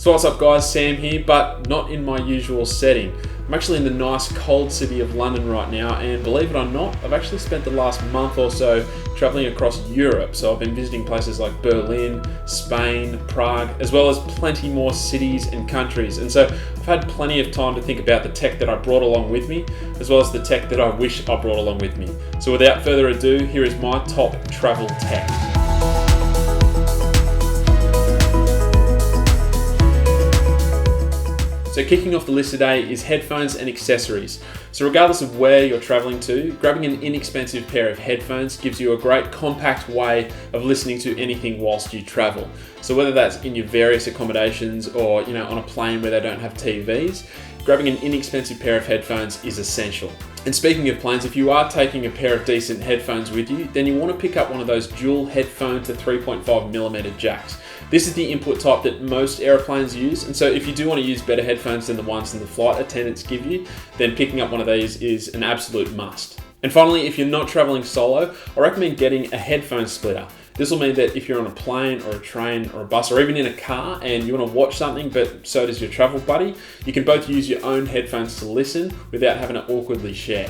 So what's up guys, Sam here, but not in my usual setting. I'm actually in the nice cold city of London right now, and believe it or not, I've actually spent the last month or so traveling across Europe. So I've been visiting places like Berlin, Spain, Prague, as well as plenty more cities and countries. And so I've had plenty of time to think about the tech that I brought along with me, as well as the tech that I wish I brought along with me. So without further ado, here is my top travel tech. So kicking off the list today is headphones and accessories. So regardless of where you're traveling to, grabbing an inexpensive pair of headphones gives you a great compact way of listening to anything whilst you travel. So whether that's in your various accommodations or on a plane where they don't have TVs, grabbing an inexpensive pair of headphones is essential. And speaking of planes, if you are taking a pair of decent headphones with you, then you want to pick up one of those dual headphone to 3.5mm jacks. This is the input type that most airplanes use, and so if you do want to use better headphones than the ones that the flight attendants give you, then picking up one of these is an absolute must. And finally, if you're not traveling solo, I recommend getting a headphone splitter. This will mean that if you're on a plane or a train or a bus or even in a car and you want to watch something but so does your travel buddy, you can both use your own headphones to listen without having to awkwardly share.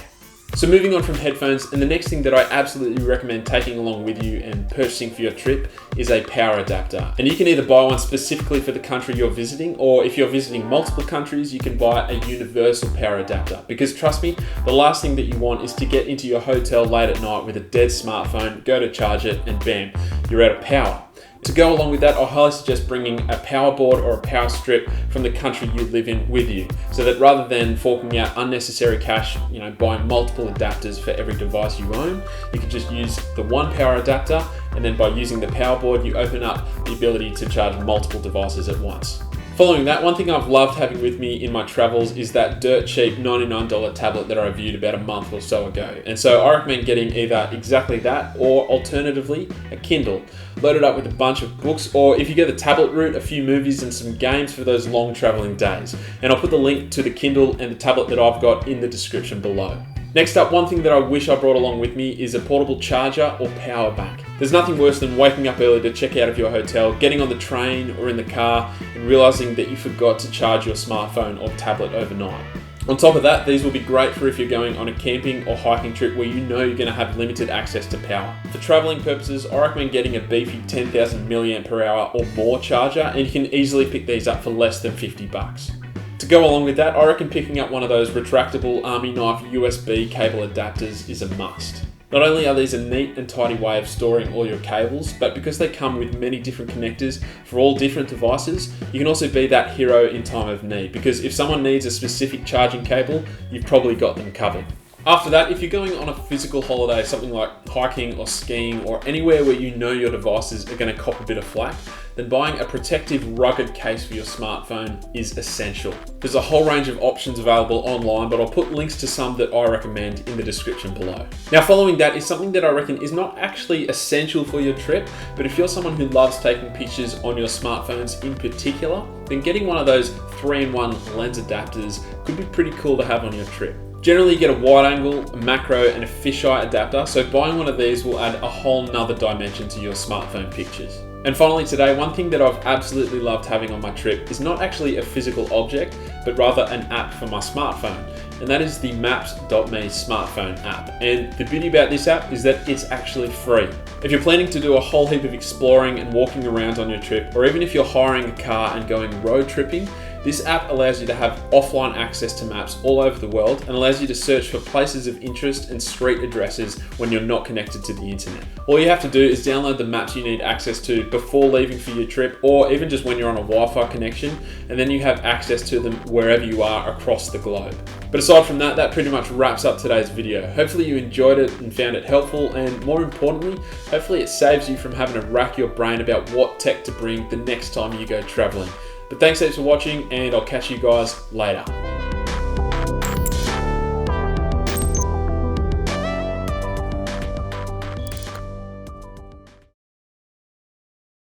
So moving on from headphones, and the next thing that I absolutely recommend taking along with you and purchasing for your trip is a power adapter. And you can either buy one specifically for the country you're visiting, or if you're visiting multiple countries, you can buy a universal power adapter. Because trust me, the last thing that you want is to get into your hotel late at night with a dead smartphone, go to charge it, and bam, you're out of power. To go along with that, I highly suggest bringing a power board or a power strip from the country you live in with you, so that rather than forking out unnecessary cash, buying multiple adapters for every device you own, you can just use the one power adapter, and then by using the power board, you open up the ability to charge multiple devices at once. Following that, one thing I've loved having with me in my travels is that dirt cheap $99 tablet that I reviewed about a month or so ago. And so I recommend getting either exactly that or alternatively a Kindle. Load it up with a bunch of books, or if you get the tablet route, a few movies and some games for those long traveling days. And I'll put the link to the Kindle and the tablet that I've got in the description below. Next up, one thing that I wish I brought along with me is a portable charger or power bank. There's nothing worse than waking up early to check out of your hotel, getting on the train or in the car and realizing that you forgot to charge your smartphone or tablet overnight. On top of that, these will be great for if you're going on a camping or hiking trip where you know you're going to have limited access to power. For traveling purposes, I recommend getting a beefy 10,000 mAh or more charger, and you can easily pick these up for less than $50. To go along with that, I reckon picking up one of those retractable Army knife USB cable adapters is a must. Not only are these a neat and tidy way of storing all your cables, but because they come with many different connectors for all different devices, you can also be that hero in time of need, because if someone needs a specific charging cable, you've probably got them covered. After that, if you're going on a physical holiday, something like hiking or skiing or anywhere where you know your devices are going to cop a bit of flack, then buying a protective rugged case for your smartphone is essential. There's a whole range of options available online, but I'll put links to some that I recommend in the description below. Now, following that is something that I reckon is not actually essential for your trip, but if you're someone who loves taking pictures on your smartphones in particular, then getting one of those 3-in-1 lens adapters could be pretty cool to have on your trip. Generally, you get a wide angle, a macro, and a fisheye adapter, so buying one of these will add a whole nother dimension to your smartphone pictures. And finally today, one thing that I've absolutely loved having on my trip is not actually a physical object, but rather an app for my smartphone, and that is the Maps.me smartphone app. And the beauty about this app is that it's actually free. If you're planning to do a whole heap of exploring and walking around on your trip, or even if you're hiring a car and going road tripping, this app allows you to have offline access to maps all over the world and allows you to search for places of interest and street addresses when you're not connected to the internet. All you have to do is download the maps you need access to before leaving for your trip, or even just when you're on a Wi-Fi connection, and then you have access to them wherever you are across the globe. But aside from that, that pretty much wraps up today's video. Hopefully you enjoyed it and found it helpful, and more importantly, hopefully it saves you from having to rack your brain about what tech to bring the next time you go traveling. But thanks heaps for watching, and I'll catch you guys later.